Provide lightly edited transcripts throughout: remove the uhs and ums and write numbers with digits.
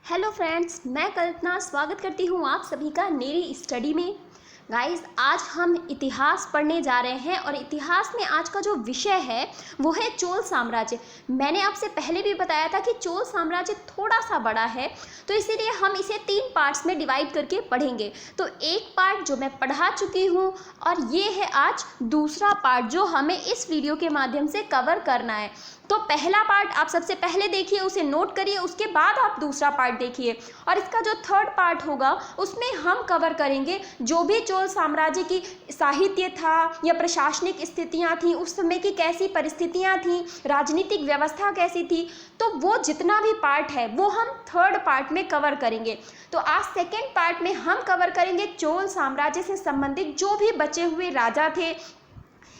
Hello friends, मैं कल्पना स्वागत करती हूँ आप सभी का मेरी स्टडी में। गाइस, आज हम इतिहास पढ़ने जा रहे हैं और इतिहास में आज का जो विषय है वो है चोल साम्राज्य। मैंने आपसे पहले भी बताया था कि चोल साम्राज्य थोड़ा सा बड़ा है, तो इसीलिए हम इसे 3 पार्ट्स में डिवाइड करके पढ़ेंगे। तो एक पार्ट जो मैं पढ़ा चुकी हूँ और ये है आज दूसरा पार्ट जो हमें इस वीडियो के माध्यम से कवर करना है। तो पहला पार्ट आप सबसे पहले देखिए, उसे नोट करिए, उसके बाद आप दूसरा पार्ट देखिए। और इसका जो थर्ड पार्ट होगा उसमें हम कवर करेंगे जो भी चोल साम्राज्य की साहित्य था या प्रशासनिक स्थितियां थी, उस समय की कैसी परिस्थितियां थी, राजनीतिक व्यवस्था कैसी थी, तो वो जितना भी पार्ट है वो हम थर्ड पार्ट में कवर करेंगे। तो आज सेकेंड पार्ट में हम कवर करेंगे चोल साम्राज्य से संबंधित जो भी बचे हुए राजा थे,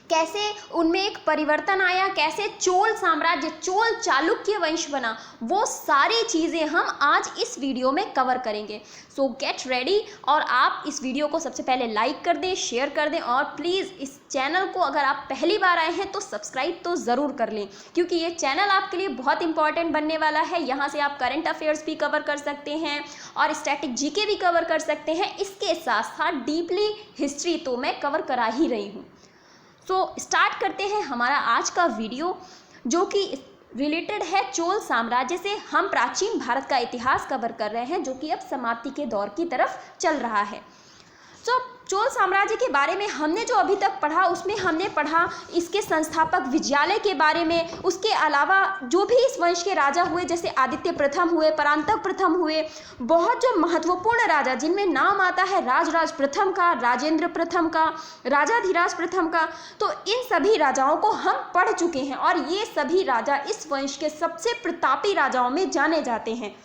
कैसे उनमें एक परिवर्तन आया, कैसे चोल साम्राज्य चोल चालुक्य वंश बना, वो सारी चीज़ें हम आज इस वीडियो में कवर करेंगे। सो गेट रेडी। और आप इस वीडियो को सबसे पहले लाइक कर दें, शेयर कर दें और प्लीज़ इस चैनल को अगर आप पहली बार आए हैं तो सब्सक्राइब तो ज़रूर कर लें, क्योंकि ये चैनल आपके लिए बहुत इंपॉर्टेंट बनने वाला है। यहाँ से आप करंट अफेयर्स भी कवर कर सकते हैं और स्टैटिक जीके भी कवर कर सकते हैं। इसके साथ साथ डीपली हिस्ट्री तो मैं कवर करा ही रही हूँ। तो स्टार्ट करते हैं हमारा आज का वीडियो, जो कि रिलेटेड है चोल साम्राज्य से। हम प्राचीन भारत का इतिहास कवर कर रहे हैं जो कि अब समाप्ति के दौर की तरफ चल रहा है। तो चोल साम्राज्य के बारे में हमने जो अभी तक पढ़ा उसमें हमने पढ़ा इसके संस्थापक विजयालय के बारे में, उसके अलावा जो भी इस वंश के राजा हुए, जैसे आदित्य प्रथम हुए, परांतक प्रथम हुए, बहुत जो महत्वपूर्ण राजा जिनमें नाम आता है राजराज प्रथम का, राजेंद्र प्रथम का, राजाधिराज प्रथम का, तो इन सभी राजाओं को हम पढ़ चुके हैं और ये सभी राजा इस वंश के सबसे प्रतापी राजाओं में जाने जाते हैं।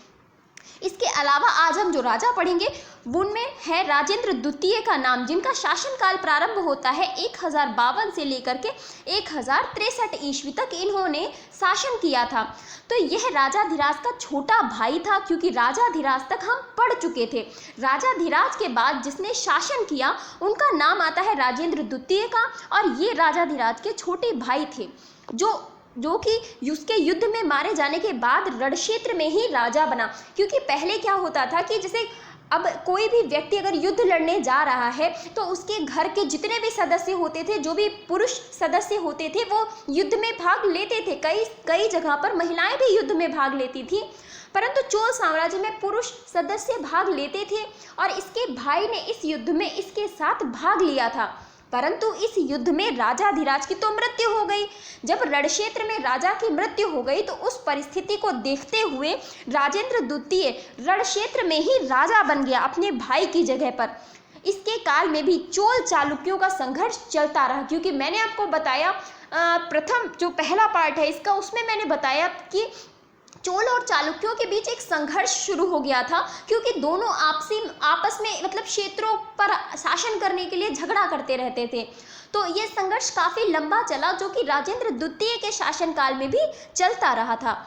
इसके अलावा आज हम जो राजा पढ़ेंगे उनमें है राजेंद्र द्वितीय का नाम, जिनका शासनकाल प्रारंभ होता है 1052 से लेकर के 1063 ईस्वी तक इन्होंने शासन किया था। तो यह राजाधिराज का छोटा भाई था, क्योंकि राजाधिराज तक हम पढ़ चुके थे। राजाधिराज के बाद जिसने शासन किया उनका नाम आता है राजेंद्र द्वितीय का, और ये राजाधिराज के छोटे भाई थे जो कि उसके युद्ध में मारे जाने के बाद रणक्षेत्र में ही राजा बना। क्योंकि पहले क्या होता था कि जैसे अब कोई भी व्यक्ति अगर युद्ध लड़ने जा रहा है तो उसके घर के जितने भी सदस्य होते थे, जो भी पुरुष सदस्य होते थे, वो युद्ध में भाग लेते थे। कई जगह पर महिलाएं भी युद्ध में भाग लेती थी, परंतु चोल साम्राज्य में पुरुष सदस्य भाग लेते थे और इसके भाई ने इस युद्ध में इसके साथ भाग लिया था। परंतु इस युद्ध में राजाधिराज की तो मृत्यु हो गई। जब रणक्षेत्र में राजा की मृत्यु हो गई तो उस परिस्थिति को देखते हुए राजेंद्र द्वितीय रणक्षेत्र में ही राजा बन गया अपने भाई की जगह पर। इसके काल में भी चोल चालुक्यों का संघर्ष चलता रहा, क्योंकि मैंने आपको बताया प्रथम जो पहला पार्ट है इसका, उसमें मैंने बताया कि चोल और चालुक्यों के बीच एक संघर्ष शुरू हो गया था, क्योंकि दोनों आपस में मतलब क्षेत्रों पर शासन करने के लिए झगड़ा करते रहते थे। तो ये संघर्ष काफी लंबा चला, जो कि राजेंद्र द्वितीय के शासनकाल में भी चलता रहा था।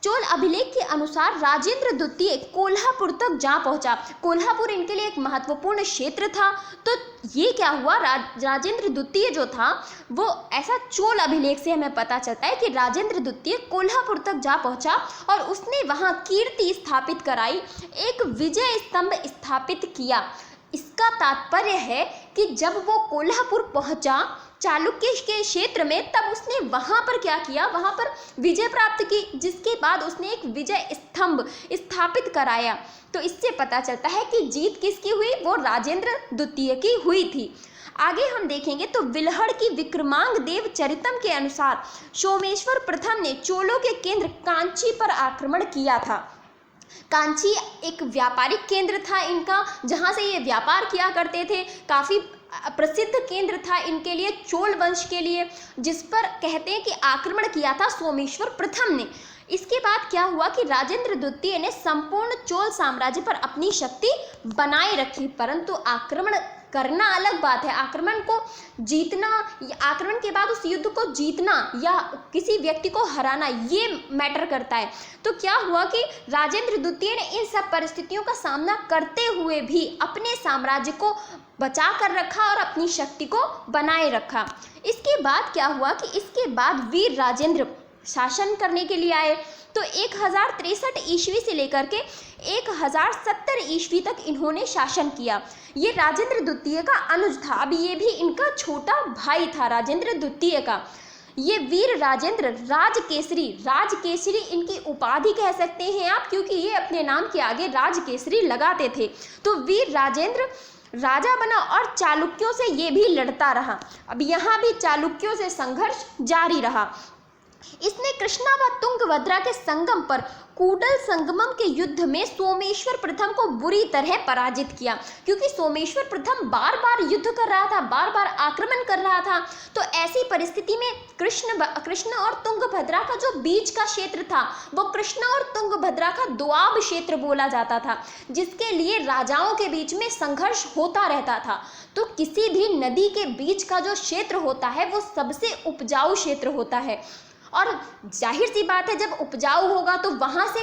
चोल अभिलेख के अनुसार राजेंद्र द्वितीय कोल्हापुर तक जा पहुंचा। कोल्हापुर इनके लिए एक महत्वपूर्ण क्षेत्र था। तो ये क्या हुआ, राजेंद्र द्वितीय जो था वो ऐसा चोल अभिलेख से हमें पता चलता है कि राजेंद्र द्वितीय कोल्हापुर तक जा पहुंचा और उसने वहां कीर्ति स्थापित कराई, एक विजय स्तंभ स्थापित किया। इसका तात्पर्य है कि जब वो कोल्हापुर पहुंचा चालुक्य के क्षेत्र में, तब उसने वहां पर क्या किया, वहां पर विजय प्राप्त की, जिसके बाद उसने एक विजय स्तंभ स्थापित कराया। तो इससे पता चलता है कि जीत किसकी हुई, वो राजेंद्र द्वितीय की हुई थी। आगे हम देखेंगे तो विल्हड़ की विक्रमांग देव चरितम के अनुसार सोमेश्वर प्रथम ने चोलों के केंद्र कांची पर आक्रमण किया था। कांची एक व्यापारिक केंद्र था इनका, जहां से ये व्यापार किया करते थे, काफी प्रसिद्ध केंद्र था इनके लिए, चोल वंश के लिए, जिस पर कहते हैं कि आक्रमण किया था सोमेश्वर प्रथम ने। इसके बाद क्या हुआ कि राजेंद्र द्वितीय ने संपूर्ण चोल साम्राज्य पर अपनी शक्ति बनाए रखी, परंतु आक्रमण करना अलग बात है, आक्रमण को जीतना, आक्रमण के बाद उस युद्ध को जीतना या किसी व्यक्ति को हराना, ये मैटर करता है। तो क्या हुआ कि राजेंद्र द्वितीय ने इन सब परिस्थितियों का सामना करते हुए भी अपने साम्राज्य को बचा कर रखा और अपनी शक्ति को बनाए रखा। इसके बाद क्या हुआ कि इसके बाद वीर राजेंद्र शासन करने के लिए आए। तो 1063 ईस्वी से लेकर के 1070 ईस्वी तक इन्होंने शासन किया। ये राजेंद्र द्वितीय का अनुज था। अब ये भी इनका छोटा भाई था राजेंद्र द्वितीय का। ये वीर राजेंद्र राजकेसरी इनकी उपाधि कह सकते हैं आप, क्योंकि ये अपने नाम के आगे राजकेसरी लगाते थे। तो वीर राजेंद्र राजा बना और चालुक्यों से ये भी लड़ता रहा। अब यहाँ भी चालुक्यों से संघर्ष जारी रहा। इसने कृष्णा व तुंगभद्रा के संगम पर कूडल संगमम के युद्ध में सोमेश्वर प्रथम को बुरी तरह पराजित किया, क्योंकि सोमेश्वर प्रथम बार बार युद्ध कर रहा था, बार बार आक्रमण कर रहा था। तो ऐसी परिस्थिति में कृष्ण और तुंगभद्रा का जो बीच का क्षेत्र था वो कृष्ण और तुंगभद्रा का दोआब क्षेत्र बोला जाता था, जिसके लिए राजाओं के बीच में संघर्ष होता रहता था। तो किसी भी नदी के बीच का जो क्षेत्र होता है वो सबसे उपजाऊ क्षेत्र होता है, और जाहिर सी बात है जब उपजाऊ होगा तो वहाँ से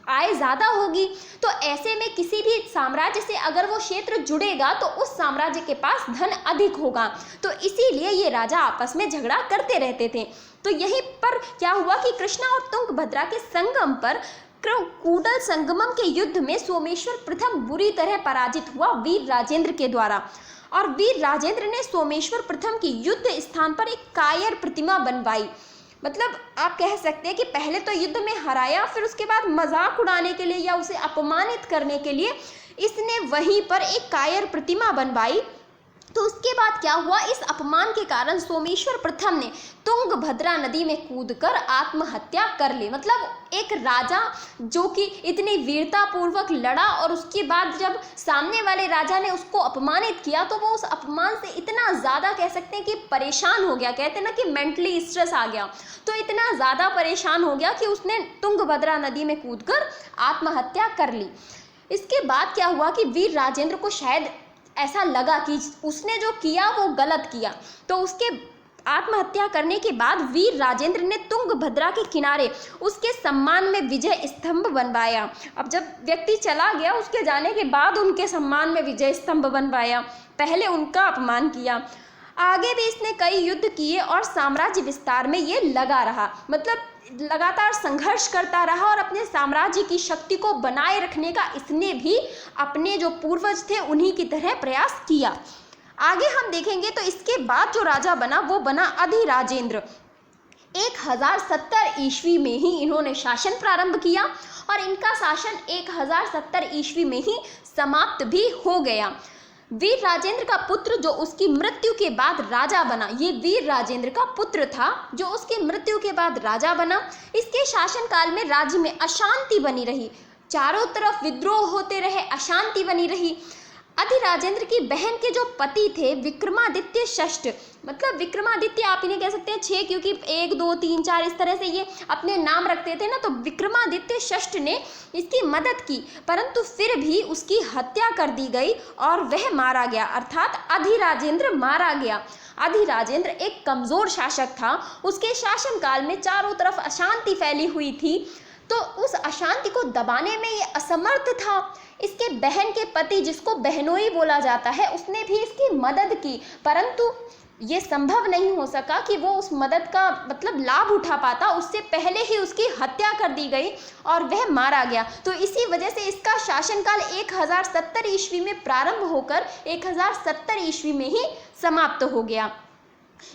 आय ज़्यादा होगी। तो ऐसे में किसी भी साम्राज्य से अगर वो क्षेत्र जुड़ेगा तो उस साम्राज्य के पास धन अधिक होगा। तो इसीलिए ये राजा आपस में झगड़ा करते रहते थे। तो यहीं पर क्या हुआ कि कृष्णा और तुंगभद्रा के संगम पर कूडल संगमम के युद्ध में सोमेश्वर प्रथम बुरी तरह पराजित हुआ वीर राजेंद्र के द्वारा। और वीर राजेंद्र ने सोमेश्वर प्रथम की युद्ध स्थान पर एक कायर प्रतिमा बनवाई। मतलब आप कह सकते हैं कि पहले तो युद्ध में हराया, फिर उसके बाद मजाक उड़ाने के लिए या उसे अपमानित करने के लिए इसने वहीं पर एक कायर प्रतिमा बनवाई। तो उसके बाद क्या हुआ, इस अपमान के कारण सोमेश्वर प्रथम ने तुंगभद्रा नदी में कूदकर आत्महत्या कर ली। मतलब एक राजा जो कि इतनी वीरता पूर्वक लड़ा और उसके बाद जब सामने वाले राजा ने उसको अपमानित किया तो वो उस अपमान से इतना ज़्यादा कह सकते हैं कि परेशान हो गया, कहते हैं ना कि मेंटली स्ट्रेस आ गया। तो इतना ज़्यादा परेशान हो गया कि उसने तुंगभद्रा नदी में कूदकर आत्महत्या कर ली। इसके बाद क्या हुआ कि वीर राजेंद्र को शायद ऐसा लगा कि उसने जो किया वो गलत किया। तो उसके आत्महत्या करने के बाद वीर राजेंद्र ने तुंगभद्रा के किनारे उसके सम्मान में विजय स्तंभ बनवाया। अब जब व्यक्ति चला गया उसके जाने के बाद उनके सम्मान में विजय स्तंभ बनवाया, पहले उनका अपमान किया। आगे भी इसने कई युद्ध किए और साम्राज्य विस्तार में ये लगा रहा। मतलब लगातार संघर्ष करता रहा और अपने साम्राज्य की शक्ति को बनाए रखने का इसने भी अपने जो पूर्वज थे उन्हीं की तरह प्रयास किया। आगे हम देखेंगे तो इसके बाद जो राजा बना वो बना अधिराजेंद्र। 1070 ईस्वी में ही इन्होंने शासन प्रारंभ किया और इनका शासन 1070 ईस्वी में ही समाप्त भी हो गया। वीर राजेंद्र का पुत्र जो उसकी मृत्यु के बाद राजा बना, ये वीर राजेंद्र का पुत्र था जो उसकी मृत्यु के बाद राजा बना। इसके शासनकाल में राज्य में अशांति बनी रही, चारों तरफ विद्रोह होते रहे, अशांति बनी रही। अधिराजेंद्र की बहन के जो पति थे विक्रमादित्य षष्ठ, मतलब विक्रमादित्य आप इन्हें कह सकते हैं 6, क्योंकि 1 2 3 4 इस तरह से ये अपने नाम रखते थे ना। तो विक्रमादित्य षष्ठ ने इसकी मदद की, परंतु फिर भी उसकी हत्या कर दी गई और वह मारा गया, अर्थात अधिराजेंद्र मारा गया। अधिराजेंद्र एक कमजोर शासक था, उसके शासनकाल में चारों तरफ अशांति फैली हुई थी, तो उस अशांति को दबाने में ये असमर्थ था। इसके बहन के पति जिसको बहनोई बोला जाता है उसने भी इसकी मदद की, परंतु ये संभव नहीं हो सका कि वो उस मदद का मतलब लाभ उठा पाता। उससे पहले ही उसकी हत्या कर दी गई और वह मारा गया। तो इसी वजह से इसका शासनकाल 1070 ईस्वी में प्रारंभ होकर 1070 ईस्वी में ही समाप्त हो गया।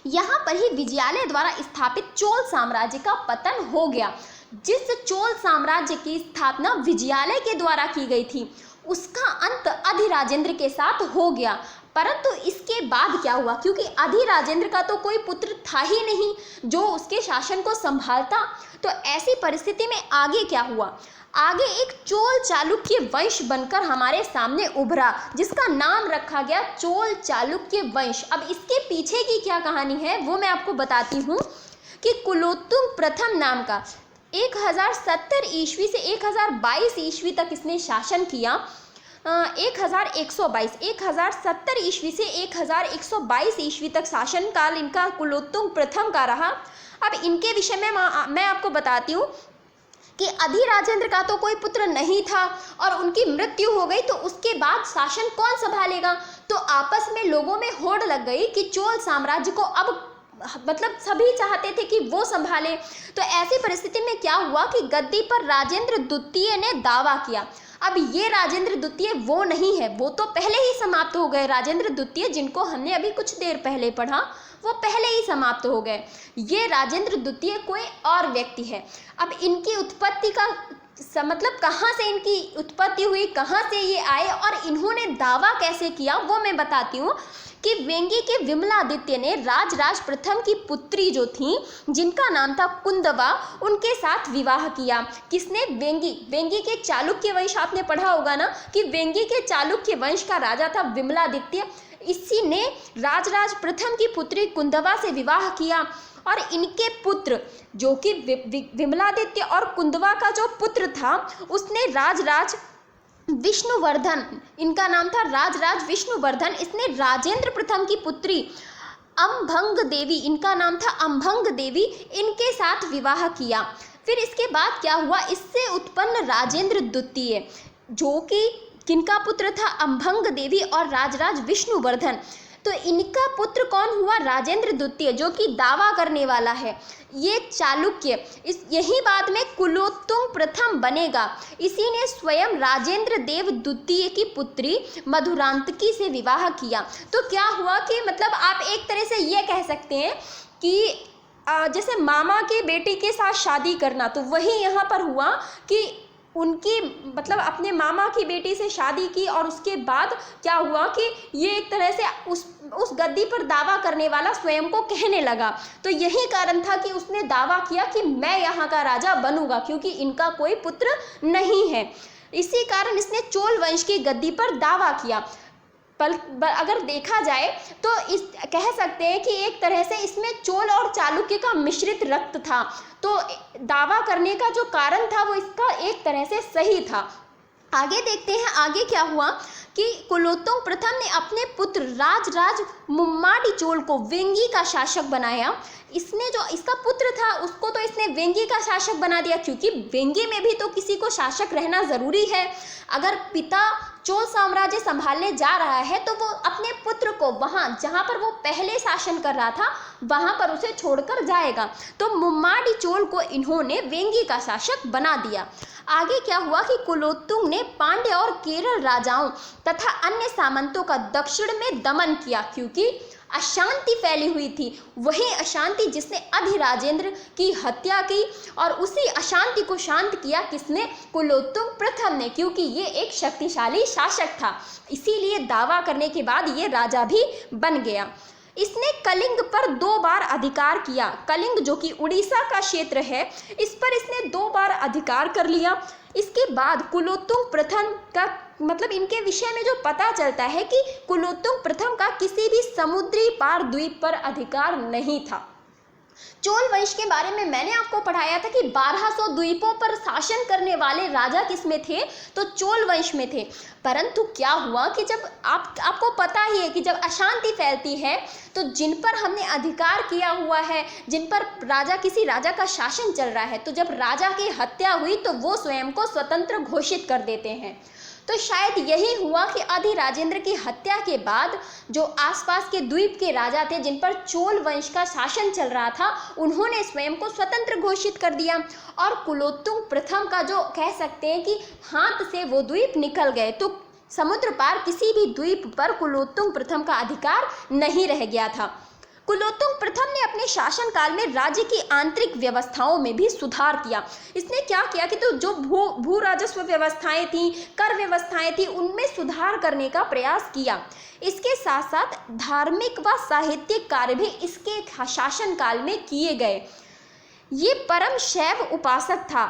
यहाँ पर ही विजयालय द्वारा स्थापित चोल साम्राज्य का पतन हो गया। जिस चोल साम्राज्य की स्थापना विजयालय के द्वारा की गई थी उसका अंत अधिराजेंद्र के साथ हो गया। परंतु इसके बाद क्या हुआ, क्योंकि अधिराजेंद्र का तो कोई पुत्र था ही नहीं जो उसके शासन को संभालता, तो ऐसी परिस्थिति में आगे क्या हुआ, आगे एक चोल चालुक्य वंश बनकर हमारे सामने उभरा जिसका नाम रखा गया चोल चालुक्य वंश। अब इसके पीछे की क्या कहानी है वो मैं आपको बताती हूँ कि कुलोत्तुंग प्रथम नाम का 1070 ईस्वी से 1022 ईस्वी तक इसने शासन किया। 1070 ईस्वी से 1122 ईस्वी तक शासनकाल इनका कुलोत्तुंग प्रथम का रहा। अब इनके विषय में मैं आपको बताती हूँ कि अधिराजेंद्र का तो कोई पुत्र नहीं था और उनकी मृत्यु हो गई, तो उसके बाद शासन कौन संभालेगा। तो आपस में लोगों में होड़ लग गई कि चोल साम्राज्य को अब मतलब सभी चाहते थे कि वो संभाले। तो ऐसी परिस्थिति में क्या हुआ कि गद्दी पर राजेंद्र द्वितीय ने दावा किया। अब ये राजेंद्र द्वितीय वो नहीं है, वो तो पहले ही समाप्त हो गए। राजेंद्र द्वितीय जिनको हमने अभी कुछ देर पहले पढ़ा वो पहले ही समाप्त हो गए। ये राजेंद्र द्वितीय कोई और व्यक्ति है। अब इनकी उत्पत्ति का मतलब कहाँ से इनकी उत्पत्ति हुई, कहाँ से ये आए और इन्होंने दावा कैसे किया वो मैं बताती हूँ। कि वेंगी के विमलादित्य ने राजराज प्रथम की पुत्री जो थी जिनका नाम था कुंदवा, उनके साथ विवाह किया। किसने? वेंगी। वेंगी के चालुक्य वंश आपने पढ़ा होगा ना कि वेंगी के चालुक्य वंश का राजा था विमलादित्य। इसी ने राजराज प्रथम की पुत्री कुंदवा से विवाह किया और इनके पुत्र जो कि विमलादित्य और कुंदवा का जो पुत्र था उसने राजराज विष्णुवर्धन, इनका नाम था राजराज विष्णुवर्धन, इसने राजेंद्र प्रथम की पुत्री अम्भंग देवी, इनका नाम था अम्भंग देवी, इनके साथ विवाह किया। फिर इसके बाद क्या हुआ, इससे उत्पन्न राजेंद्र द्वितीय जो कि किनका पुत्र था? अम्भंग देवी और राजराज विष्णुवर्धन। तो इनका पुत्र कौन हुआ? राजेंद्र द्वितीय, जो कि दावा करने वाला है। ये चालुक्य, यही बाद में कुलोत्तुंग प्रथम बनेगा। इसी ने स्वयं राजेंद्र देव द्वितीय की पुत्री मधुरांतकी से विवाह किया। तो क्या हुआ कि मतलब आप एक तरह से ये कह सकते हैं कि जैसे मामा की बेटी के साथ शादी करना, तो वही यहाँ पर हुआ कि उनकी मतलब अपने मामा की बेटी से शादी की और उसके बाद क्या हुआ कि ये एक तरह से उस गद्दी पर दावा करने वाला स्वयं को कहने लगा। तो यही कारण था कि उसने दावा किया कि मैं यहाँ का राजा बनूंगा, क्योंकि इनका कोई पुत्र नहीं है। इसी कारण इसने चोल वंश की गद्दी पर दावा किया। अगर देखा जाए तो इस कह सकते हैं कि एक तरह से इसमें चोल और चालुक्य का मिश्रित रक्त था। तो दावा करने का जो कारण था वो इसका एक तरह से सही था। आगे देखते हैं आगे क्या हुआ कि कुलोत्तुंग प्रथम ने अपने पुत्र राजराज मुम्माडी चोल को वेंगी का शासक बनाया। इसने जो इसका पुत्र था उसको तो इसने वेंगी का शासक बना दिया, क्योंकि वेंगी में भी तो किसी को शासक रहना जरूरी है। अगर पिता चोल साम्राज्य संभालने जा रहा है तो वो अपने पुत्र को वहाँ जहाँ पर वो पहले शासन कर रहा था वहाँ पर उसे छोड़कर जाएगा। तो मुम्माडी चोल को इन्होंने वेंगी का शासक बना दिया। आगे क्या हुआ कि कुलोत्तुंग ने पांड्य और केरल राजाओं तथा अन्य सामंतों का दक्षिण में दमन किया, क्योंकि अशांति फैली हुई थी। वही अशांति जिसने अधिराजेंद्र की हत्या की और उसी अशांति को शांत किया किसने? कुलोत्तुंग प्रथम ने, क्योंकि ये एक शक्तिशाली शासक था। इसीलिए दावा करने के बाद ये राजा भी बन गया। इसने कलिंग पर 2 बार अधिकार किया। कलिंग जो कि उड़ीसा का क्षेत्र है, इस पर इसने 2 बार अधिकार कर लिया। इसके बाद कुलोत्तुंग प्रथम का मतलब इनके विषय में जो पता चलता है कि कुलोत्तुंग प्रथम का किसी भी समुद्री पार द्वीप पर अधिकार नहीं था। चोल वंश के बारे में मैंने आपको पढ़ाया था कि 1200 द्वीपों पर शासन करने वाले राजा किसमें थे? तो चोल वंश में थे। परंतु क्या हुआ कि जब आपको पता ही है कि जब अशांति फैलती है तो जिन पर हमने अधिकार किया हुआ है, जिन पर किसी राजा का शासन चल रहा है, तो जब राजा की हत्या हुई तो वो स्वयं को स्वतंत्र घोषित कर देते हैं। तो शायद यही हुआ कि अधिराजेंद्र की हत्या के बाद जो आसपास के द्वीप के राजा थे जिन पर चोल वंश का शासन चल रहा था, उन्होंने स्वयं को स्वतंत्र घोषित कर दिया और कुलोत्तुंग प्रथम का जो कह सकते हैं कि हाथ से वो द्वीप निकल गए। तो समुद्र पार किसी भी द्वीप पर कुलोत्तुंग प्रथम का अधिकार नहीं रह गया था। कुलोत्तुंग प्रथम ने अपने शासनकाल में राज्य की आंतरिक व्यवस्थाओं में भी सुधार किया। इसने क्या किया कि तो जो भू राजस्व व्यवस्थाएं थी, कर व्यवस्थाएं थी, उनमें सुधार करने का प्रयास किया। इसके साथ साथ धार्मिक व साहित्यिक कार्य भी इसके शासनकाल में किए गए। ये परम शैव उपासक था,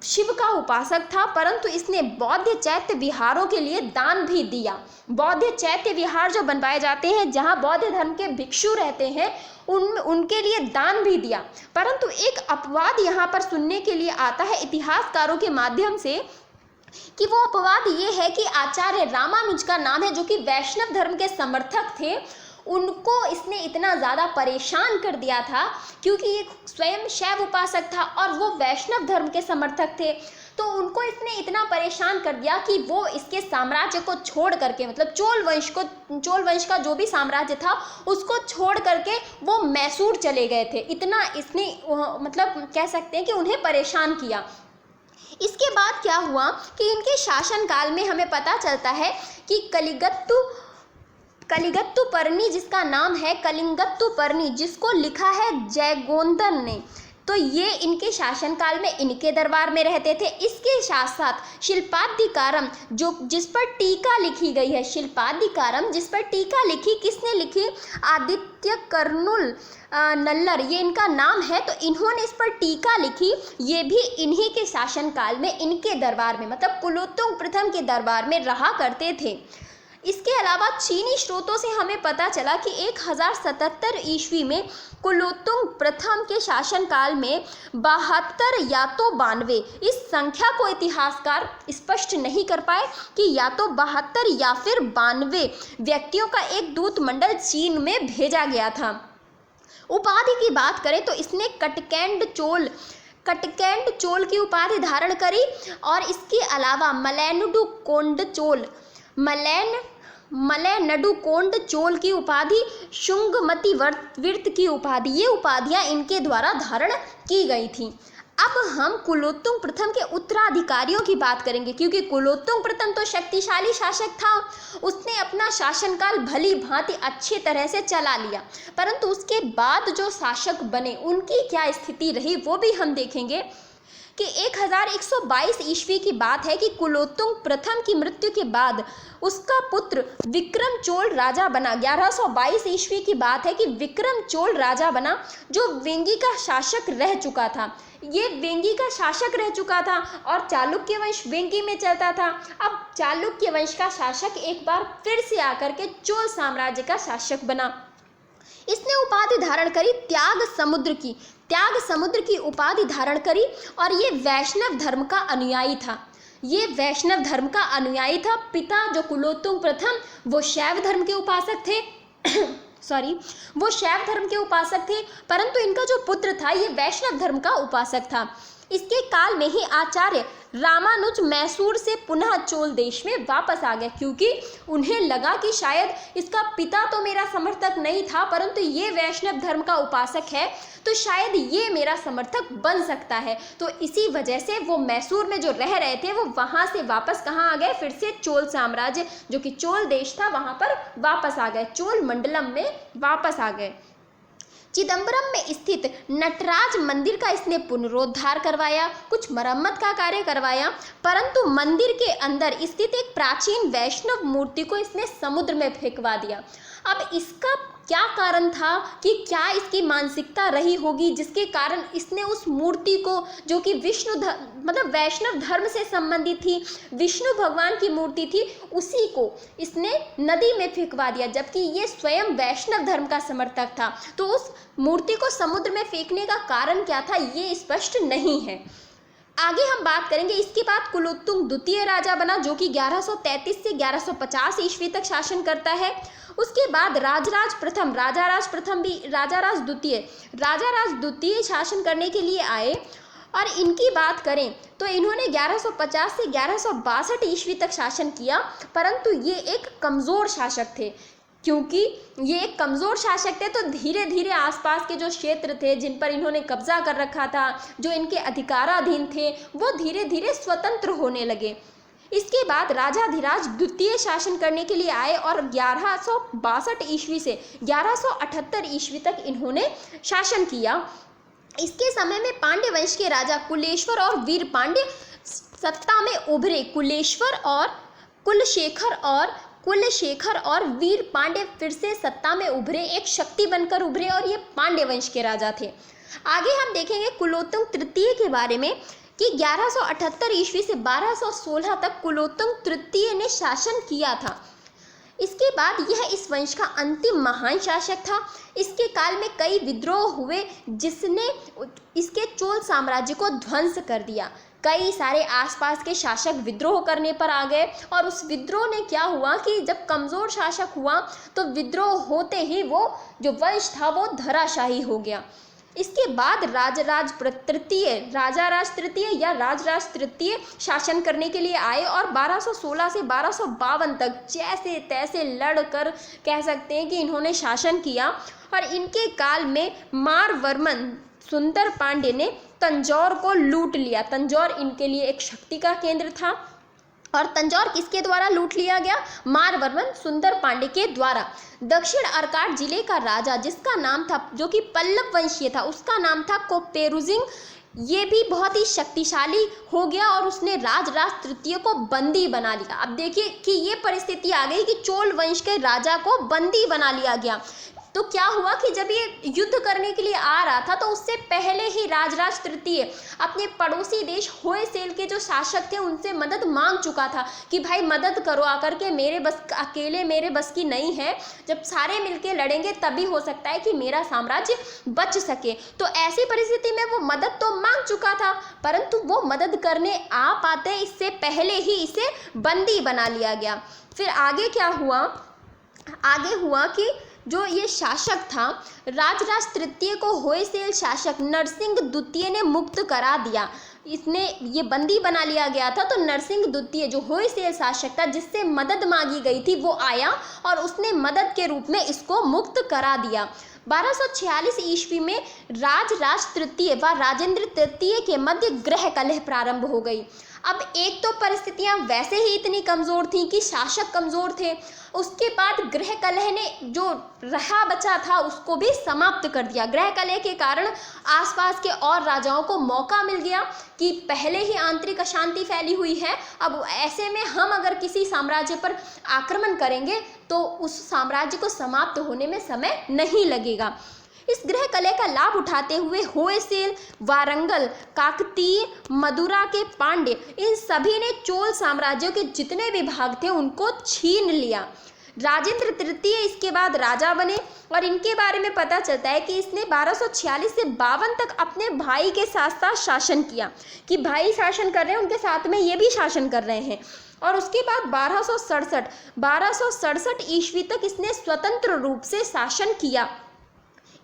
शिव का उपासक था, परंतु इसने बौद्ध चैत्य विहारों के लिए दान भी दिया। बौद्ध चैत्य विहार जो बनवाए जाते हैं जहाँ बौद्ध धर्म के भिक्षु रहते हैं उनके लिए दान भी दिया। परंतु एक अपवाद यहाँ पर सुनने के लिए आता है इतिहासकारों के माध्यम से कि वो अपवाद ये है कि आचार्य रामानुज का नाम है, जो कि वैष्णव धर्म के समर्थक थे। उनको इसने इतना ज़्यादा परेशान कर दिया था क्योंकि ये स्वयं शैव उपासक था और वो वैष्णव धर्म के समर्थक थे। तो उनको इसने इतना परेशान कर दिया कि वो इसके साम्राज्य को छोड़ करके, मतलब चोल वंश का जो भी साम्राज्य था उसको छोड़ करके वो मैसूर चले गए थे। इतना इसने मतलब कह सकते हैं कि उन्हें परेशान किया। इसके बाद क्या हुआ कि इनके शासनकाल में हमें पता चलता है कि कलिंगत्तुपर्णी, जिसका नाम है कलिंगत्तुपर्णी, जिसको लिखा है जयगोंदन ने, तो ये इनके शासनकाल में इनके दरबार में रहते थे। इसके साथ साथ शिल्पाधिकारम, जो जिस पर टीका लिखी गई है, शिल्पाधिकारम जिस पर टीका लिखी, किसने लिखी? आदित्य कर्नुल नल्लर, ये इनका नाम है। तो इन्होंने इस पर टीका लिखी, ये भी इन्हीं के शासनकाल में इनके दरबार में, मतलब कुलोत्तुंग प्रथम के दरबार में रहा करते थे। इसके अलावा चीनी स्रोतों से हमें पता चला कि 1077 ईस्वी में कुलोत्तुंग प्रथम के शासनकाल में 72 या तो 92, इस संख्या को इतिहासकार स्पष्ट नहीं कर पाए कि या तो 72 या फिर 92 व्यक्तियों का एक दूत मंडल चीन में भेजा गया था। उपाधि की बात करें तो इसने कटकैंड चोल की उपाधि धारण करी, और इसके अलावा मलैनडुकोंड चोल की उपाधि, शुंगमती विर्त की उपाधि, ये उपाधियां इनके द्वारा धारण की गई थी। अब हम कुलोत्तुंग प्रथम के उत्तराधिकारियों की बात करेंगे, क्योंकि कुलोत्तुंग प्रथम तो शक्तिशाली शासक था, उसने अपना शासनकाल भली भांति अच्छी तरह से चला लिया, परंतु उसके बाद जो शासक बने उनकी क्या स्थिति रही वो भी हम देखेंगे। कि 1122 ईस्वी की बात है कि कुलोत्तुंग प्रथम की मृत्यु के बाद उसका पुत्र विक्रम चोल राजा बना। 1122 ईस्वी की बात है कि विक्रम चोल राजा बना, जो वेंगी का शासक रह चुका था। ये वेंगी का शासक रह चुका था और चालुक्य वंश वेंगी में चलता था। अब चालुक्य वंश का शासक एक बार फिर से आकर के चोल साम्राज्य का शासक बना। इसने उपाधि धारण करी त्याग समुद्र की उपाधि धारण करी, और ये वैष्णव धर्म का अनुयायी था। पिता जो कुलोत्तुंग प्रथम वो शैव धर्म के उपासक थे परंतु इनका जो पुत्र था ये वैष्णव धर्म का उपासक था। इसके काल में ही आचार्य रामानुज मैसूर से पुनः चोल देश में वापस आ गए, क्योंकि उन्हें लगा कि शायद इसका पिता तो मेरा समर्थक नहीं था, परंतु ये वैष्णव धर्म का उपासक है, तो शायद ये मेरा समर्थक बन सकता है। तो इसी वजह से वो मैसूर में जो रह रहे थे वो वहाँ से वापस कहाँ आ गए? फिर से चोल साम्राज्य जो कि चोल देश था वहाँ पर वापस आ गए, चोल मंडलम में वापस आ गए। चिदंबरम में स्थित नटराज मंदिर का इसने पुनरुद्धार करवाया, कुछ मरम्मत का कार्य करवाया, परंतु मंदिर के अंदर स्थित एक प्राचीन वैष्णव मूर्ति को इसने समुद्र में फेंकवा दिया। अब इसका क्या कारण था कि क्या इसकी मानसिकता रही होगी जिसके कारण इसने उस मूर्ति को, जो कि मतलब वैष्णव धर्म से संबंधित थी, विष्णु भगवान की मूर्ति थी, उसी को इसने नदी में फेंकवा दिया, जबकि ये स्वयं वैष्णव धर्म का समर्थक था। तो उस मूर्ति को समुद्र में फेंकने का कारण क्या था ये स्पष्ट नहीं है। आगे हम बात करेंगे। इसके बाद कुलोत्तुंग द्वितीय राजा बना, जो कि 1133 से 1150 ईस्वी तक शासन करता है। उसके बाद राजाराज द्वितीय शासन करने के लिए आए, और इनकी बात करें तो इन्होंने 1150 से 1162 ईस्वी तक शासन किया, परंतु ये एक कमज़ोर शासक थे। क्योंकि ये एक कमज़ोर शासक थे तो धीरे धीरे आसपास के जो क्षेत्र थे जिन पर इन्होंने कब्जा कर रखा था, जो इनके अधिकाराधीन थे, वो धीरे धीरे स्वतंत्र होने लगे। इसके बाद राजाधिराज द्वितीय शासन करने के लिए आए और 1162 ईस्वी से 1178 ईस्वी तक इन्होंने शासन किया। इसके समय में पांड्य वंश के राजा कुलेश्वर और वीर पांड्य सत्ता में उभरे। कुलशेखर और वीर पांड्य फिर से सत्ता में उभरे, एक शक्ति बनकर उभरे, और ये पांड्य वंश के राजा थे। आगे हम देखेंगे कुलोत्तुंग तृतीय के बारे में कि 1178 ईस्वी से 1216 तक कुलोत्तुंग तृतीय ने शासन किया था। इसके बाद यह इस वंश का अंतिम महान शासक था। इसके काल में कई विद्रोह हुए जिसने इसके चोल साम्राज्य को ध्वंस कर दिया। कई सारे आसपास के शासक विद्रोह करने पर आ गए, और उस विद्रोह ने क्या हुआ कि जब कमज़ोर शासक हुआ तो विद्रोह होते ही वो जो वंश था वो धराशायी हो गया। इसके बाद राजाराज तृतीय या राजराज तृतीय शासन करने के लिए आए और 1216 से 1252 तक जैसे तैसे लड़कर कह सकते हैं कि इन्होंने शासन किया। और इनके काल में मारवर्मन सुंदर पांड्य ने तंजौर को लूट लिया। तंजौर इनके लिए एक शक्ति का केंद्र था। और तंजौर किसके द्वारा लूट लिया गया? मारवर्मन सुंदर पांड्य के द्वारा। दक्षिण अर्काट जिले का राजा जिसका नाम था, जो कि पल्लव वंशीय था, उसका नाम था कोप्पेरुजिंग। ये भी बहुत ही शक्तिशाली हो गया और उसने राजराज तृतीय को बंदी बना लिया। अब देखिए कि ये परिस्थिति आ गई कि चोल वंश के राजा को बंदी बना लिया गया। तो क्या हुआ कि जब ये युद्ध करने के लिए आ रहा था तो उससे पहले ही राजराज तृतीय अपने पड़ोसी देश होयसेल के जो शासक थे उनसे मदद मांग चुका था कि भाई मदद करो आकर के, अकेले मेरे बस की नहीं है, जब सारे मिलके लड़ेंगे तभी हो सकता है कि मेरा साम्राज्य बच सके। तो ऐसी परिस्थिति में वो मदद तो मांग चुका था, परंतु वो मदद करने आ पाते इससे पहले ही इसे बंदी बना लिया गया। फिर आगे क्या हुआ? आगे हुआ कि जो ये शासक था राजराज तृतीय को होयसेल शासक नरसिंह द्वितीय ने मुक्त करा दिया। इसने ये बंदी बना लिया गया था, तो नरसिंह द्वितीय जो होयसेल शासक था जिससे मदद मांगी गई थी वो आया और उसने मदद के रूप में इसको मुक्त करा दिया। 1246 ईस्वी में राजराज तृतीय व राजेंद्र तृतीय के मध्य गृह कलह प्रारंभ हो गई। अब एक तो परिस्थितियां वैसे ही इतनी कमज़ोर थीं कि शासक कमज़ोर थे, उसके बाद गृह कलह ने जो रहा बचा था उसको भी समाप्त कर दिया। गृह कलह के कारण आसपास के और राजाओं को मौका मिल गया कि पहले ही आंतरिक अशांति फैली हुई है, अब ऐसे में हम अगर किसी साम्राज्य पर आक्रमण करेंगे तो उस साम्राज्य को समाप्त होने में समय नहीं लगेगा। इस गृह कलह का लाभ उठाते हुए होयसेल, वारंगल, काकतीय, मदुरा के पांड्य, इन सभी ने चोल साम्राज्यों के जितने भी भाग थे उनको छीन लिया। राजेंद्र तृतीय इसके बाद राजा बने और इनके बारे में पता चलता है कि इसने 1246 से 52 तक अपने भाई के साथ साथ शासन किया, कि भाई शासन कर रहे हैं उनके साथ में ये भी शासन कर रहे हैं। और उसके बाद 1267 ईस्वी तक इसने स्वतंत्र रूप से शासन किया।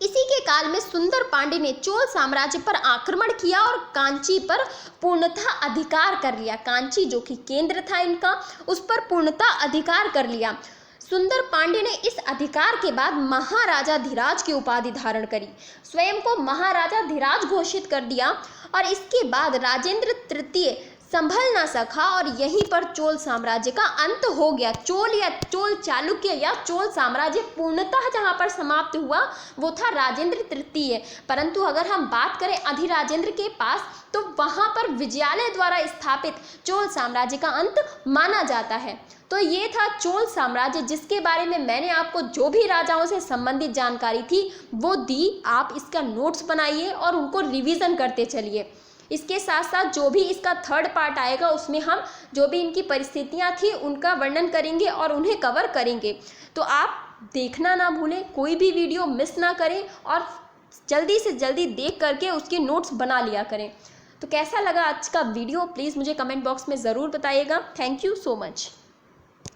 इसी के काल में सुंदर पांड्य ने चोल साम्राज्य पर आक्रमण किया और कांची पर पूर्णतः अधिकार कर लिया। कांची जो कि केंद्र था इनका, उस पर पूर्णतः अधिकार कर लिया। सुंदर पांड्य ने इस अधिकार के बाद महाराजा धीराज की उपाधि धारण करी, स्वयं को महाराजा धीराज घोषित कर दिया। और इसके बाद राजेंद्र तृतीय संभल ना सका और यहीं पर चोल साम्राज्य का अंत हो गया। चोल या चोल चालुक्य या चोल साम्राज्य पूर्णतः जहाँ पर समाप्त हुआ वो था राजेंद्र तृतीय। परंतु अगर हम बात करें अधिराजेंद्र के पास तो वहाँ पर विजयालय द्वारा स्थापित चोल साम्राज्य का अंत माना जाता है। तो ये था चोल साम्राज्य, जिसके बारे में मैंने आपको जो भी राजाओं से संबंधित जानकारी थी वो दी। आप इसका नोट्स बनाइए और उनको रिवीजन करते चलिए। इसके साथ साथ जो भी इसका थर्ड पार्ट आएगा उसमें हम जो भी इनकी परिस्थितियां थी उनका वर्णन करेंगे और उन्हें कवर करेंगे। तो आप देखना ना भूलें, कोई भी वीडियो मिस ना करें और जल्दी से जल्दी देख करके उसके नोट्स बना लिया करें। तो कैसा लगा आज का वीडियो प्लीज़ मुझे कमेंट बॉक्स में ज़रूर बताइएगा। Thank you so much.